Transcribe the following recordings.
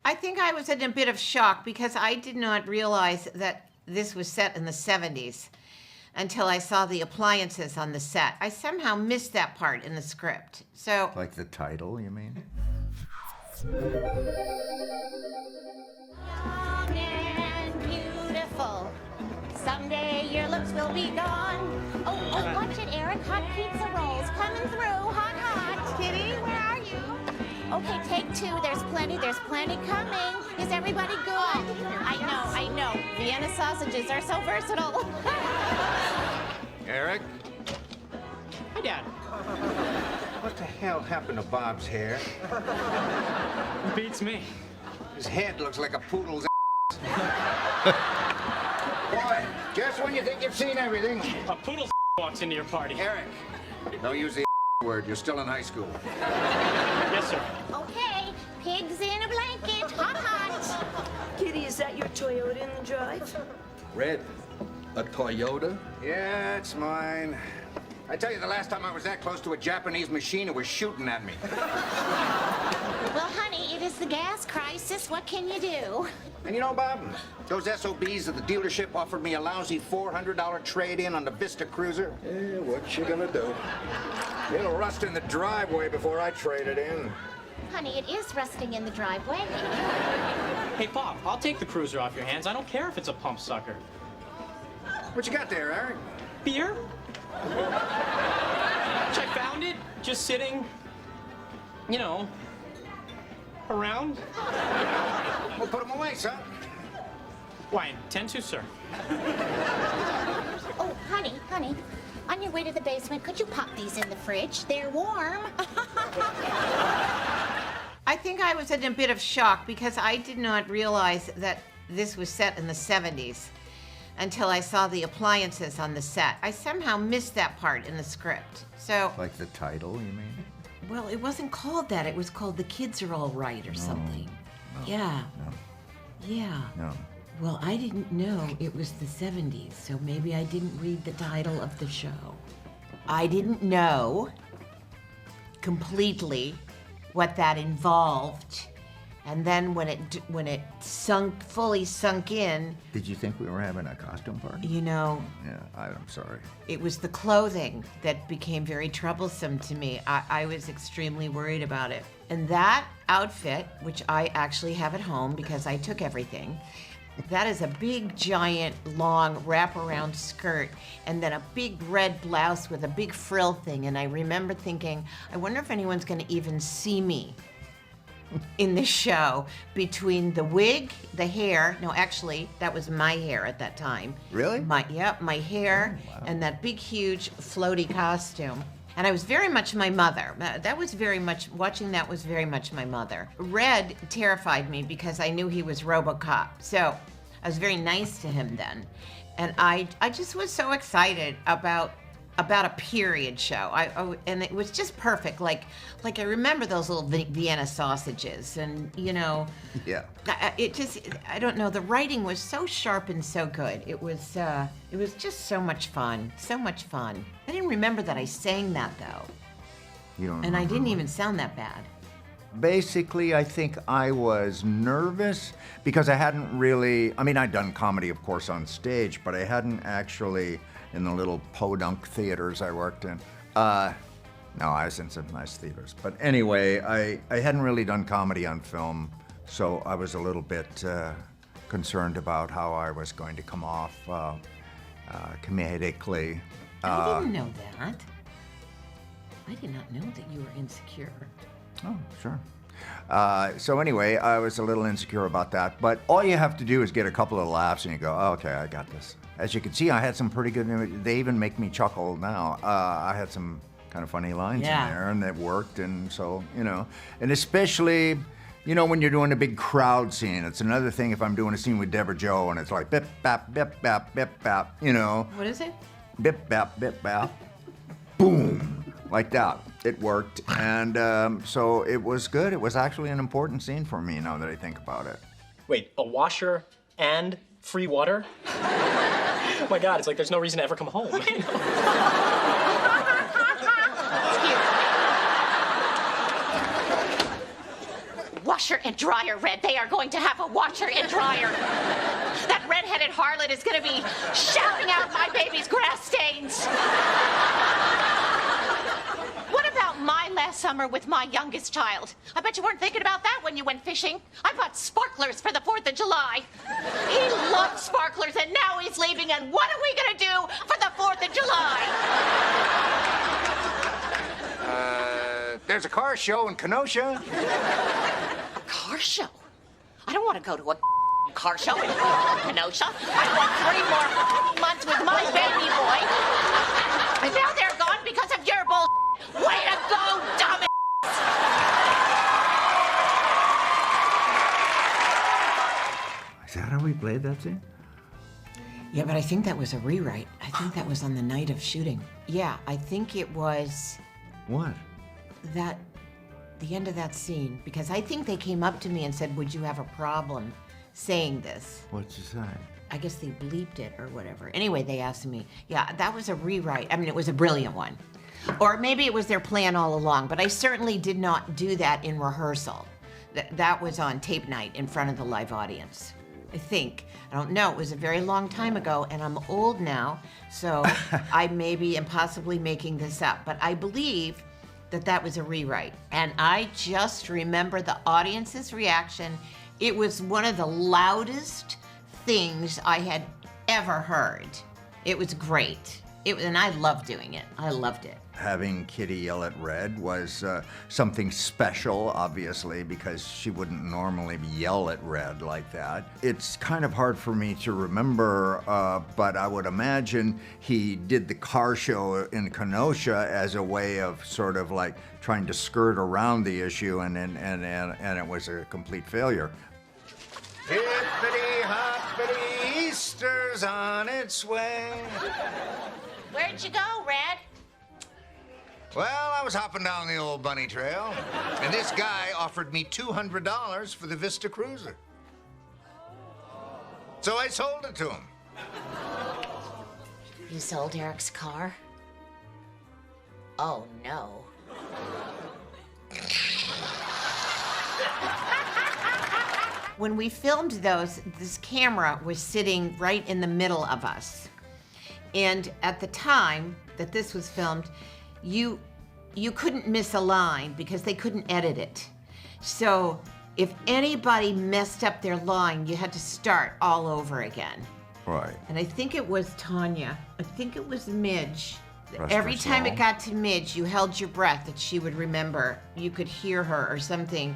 I think I was in a bit of shock because I did not realize that this was set in the 70s until I saw the appliances on the set. I somehow missed that part in the script. So, Like the title, you mean? Young and beautiful. Someday your looks will be gone. Oh, watch it, Eric. Hot pizza rolls coming through. Hot, hot. Kitty, where are you? Okay, take two. There's plenty coming. Is everybody good? I know. Vienna sausages are so versatile. Eric? Hi, Dad. What the hell happened to Bob's hair? Beats me. His head looks like a poodle's Boy, just when you think you've seen everything. A poodle walks into your party. Eric, don't use the word. You're still in high school. Yes, sir. Okay, pigs in a blanket. Hot, hot. Kitty, is that your Toyota in the drive? Red, a Toyota? Yeah, it's mine. I tell you, the last time I was that close to a Japanese machine, it was shooting at me. Well, honey, it is the gas crisis. What can you do? And you know, Bob, those SOBs at the dealership offered me a lousy $400 trade-in on the Vista Cruiser. Yeah, what you gonna do? It'll rust in the driveway before I trade it in. Honey, it is rusting in the driveway. Hey, Bob, I'll take the cruiser off your hands. I don't care if it's a pump sucker. What you got there, Eric? Beer? I found it just sitting, around. Well, put them away, son. Why, I intend to, sir. Oh, honey, on your way to the basement, could you pop these in the fridge? They're warm. I think I was in a bit of shock because I did not realize that this was set in the 70s until I saw the appliances on the set. I somehow missed that part in the script. So, Like the title, you mean? well, it wasn't called that. It was called The Kids Are All Right or something. Yeah. Yeah. No. Well, I didn't know it was the 70s, so maybe I didn't read the title of the show. I didn't know completely what that involved. And then when it fully sunk in, Did you think we were having a costume party? Yeah, I'm sorry. it was the clothing that became very troublesome to me. I was extremely worried about it. And that outfit, which I actually have at home because I took everything, that is a big, giant, long wraparound skirt and then a big red blouse with a big frill thing. And I remember thinking, I wonder if anyone's gonna even see me in the show between the wig, the hair. No, actually, that was my hair at that time. Really? My hair, Oh, wow. and that big, huge, floaty costume. And I was very much my mother. Watching that was very much my mother. Red terrified me because I knew he was RoboCop. So I was very nice to him then. And I just was so excited about a period show. And it was just perfect. Like I remember those little Vienna sausages and, Yeah. I don't know, the writing was so sharp and so good. It was just so much fun. So much fun. I didn't remember that I sang that though. You don't And I remember didn't what- even sound that bad. Basically, I think I was nervous because I hadn't really, I'd done comedy, of course, on stage, but I hadn't actually in the little podunk theaters I worked in. No, I was in some nice theaters. But anyway, I hadn't really done comedy on film, so I was a little bit concerned about how I was going to come off comedically. I didn't know that. I did not know that you were insecure. Oh, sure. So anyway, I was a little insecure about that, but all you have to do is get a couple of laughs and you go, oh, okay, I got this. As you can see, I had some pretty good, they even make me chuckle now. I had some kind of funny lines in there and it worked, and so, and especially, when you're doing a big crowd scene, it's another thing if I'm doing a scene with Debra Joe and it's like bip, bap, bip, bap, bip, bap, What is it? bip, bap, boom, like that. It worked, and so it was good. It was actually an important scene for me now that I think about it. Wait, a washer and free water? Oh my God, it's like there's no reason to ever come home. Wash washer and dryer, Red. They are going to have a washer and dryer. That red-headed harlot is going to be shouting out my baby's grass stains. What about my last summer with my youngest child? I bet you weren't thinking about that when you went fishing. I bought sparklers for the 4th of July. He loved sparklers, and now he's leaving, and what are we going to do for the 4th of July? There's a car show in Kenosha. A car show? I don't want to go to a car show in Kenosha. I want 3 more months with my baby boy. And now they're gone because of your bull. Way to go, dumb. Is that how we played that scene? Yeah, but I think that was a rewrite. I think that was on the night of shooting. Yeah, I think it was What? the end of that scene, because I think they came up to me and said, would you have a problem saying this? What'd you say? I guess they bleeped it or whatever. Anyway, they asked me. Yeah, that was a rewrite. I mean, it was a brilliant one. Or maybe it was their plan all along, but I certainly did not do that in rehearsal. That was on tape night in front of the live audience. I think. I don't know. It was a very long time ago, and I'm old now, so I maybe am possibly making this up. But I believe that was a rewrite. And I just remember the audience's reaction. It was one of the loudest things I had ever heard. It was great. And I loved doing it. I loved it. Having Kitty yell at Red was something special, obviously, because she wouldn't normally yell at Red like that. It's kind of hard for me to remember, but I would imagine he did the car show in Kenosha as a way of sort of like trying to skirt around the issue, and it was a complete failure. Hippity hoppity, Easter's on its way. Where'd you go, Red? Well, I was hopping down the old bunny trail, and this guy offered me $200 for the Vista Cruiser. So I sold it to him. You sold Eric's car? Oh, no. When we filmed those, this camera was sitting right in the middle of us. And at the time that this was filmed, you couldn't miss a line because they couldn't edit it. So if anybody messed up their line, you had to start all over again. Right. And I think it was Tanya. I think it was Midge. Rest Every her time soul. it got to Midge, you held your breath that she would remember. You could hear her or something.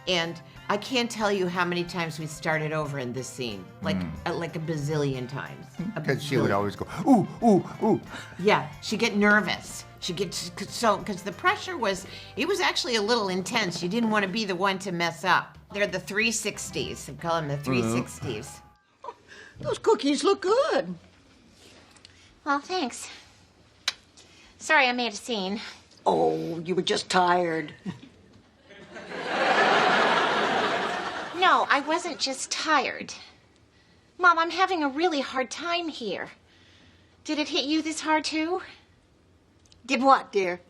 And I can't tell you how many times we started over in this scene, like a bazillion times. Because she would always go, ooh, ooh, ooh. Yeah, she'd get nervous. She'd get so, because the pressure was, it was actually a little intense. You didn't want to be the one to mess up. They're the 360s. I call them the 360s. Those cookies look good. Well, thanks. Sorry I made a scene. Oh, you were just tired. No, I wasn't just tired. Mom, I'm having a really hard time here. Did it hit you this hard, too? Did what, dear?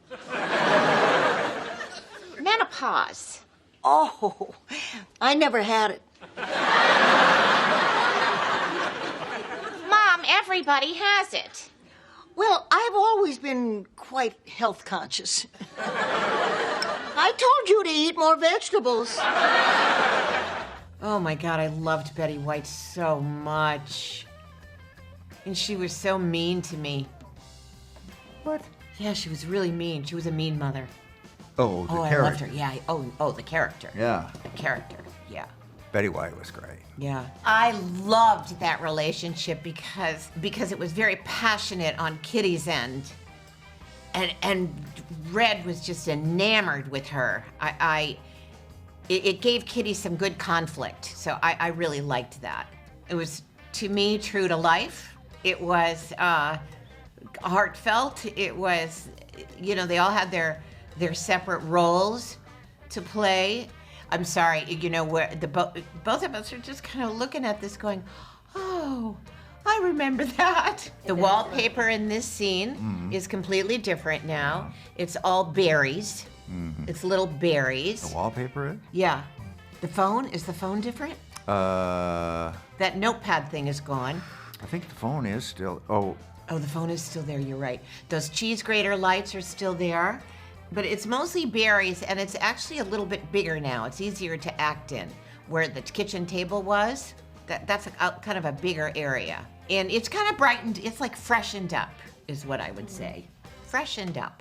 Menopause. Oh, I never had it. Mom, everybody has it. Well, I've always been quite health conscious. I told you to eat more vegetables. Oh my God, I loved Betty White so much. And she was so mean to me. What? Yeah, she was really mean. She was a mean mother. Oh, the I character. loved her. Yeah. The character. Yeah. The character. Yeah. Betty White was great. Yeah. I loved that relationship because it was very passionate on Kitty's end. And Red was just enamored with her. It gave Kitty some good conflict. So I really liked that. It was, to me, true to life. It was heartfelt. It was, they all had their separate roles to play. I'm sorry, where both of us are just kind of looking at this going, oh, I remember that. The wallpaper in this scene is completely different now. It's all berries. It's little berries. The wallpaper is? Yeah. The phone? Is the phone different? That notepad thing is gone. I think the phone is still. Oh, Oh, the phone is still there, you're right. Those cheese grater lights are still there, but it's mostly berries, and it's actually a little bit bigger now. It's easier to act in. Where the kitchen table was, that's kind of a bigger area. And it's kind of brightened, it's like freshened up, is what I would say. Freshened up.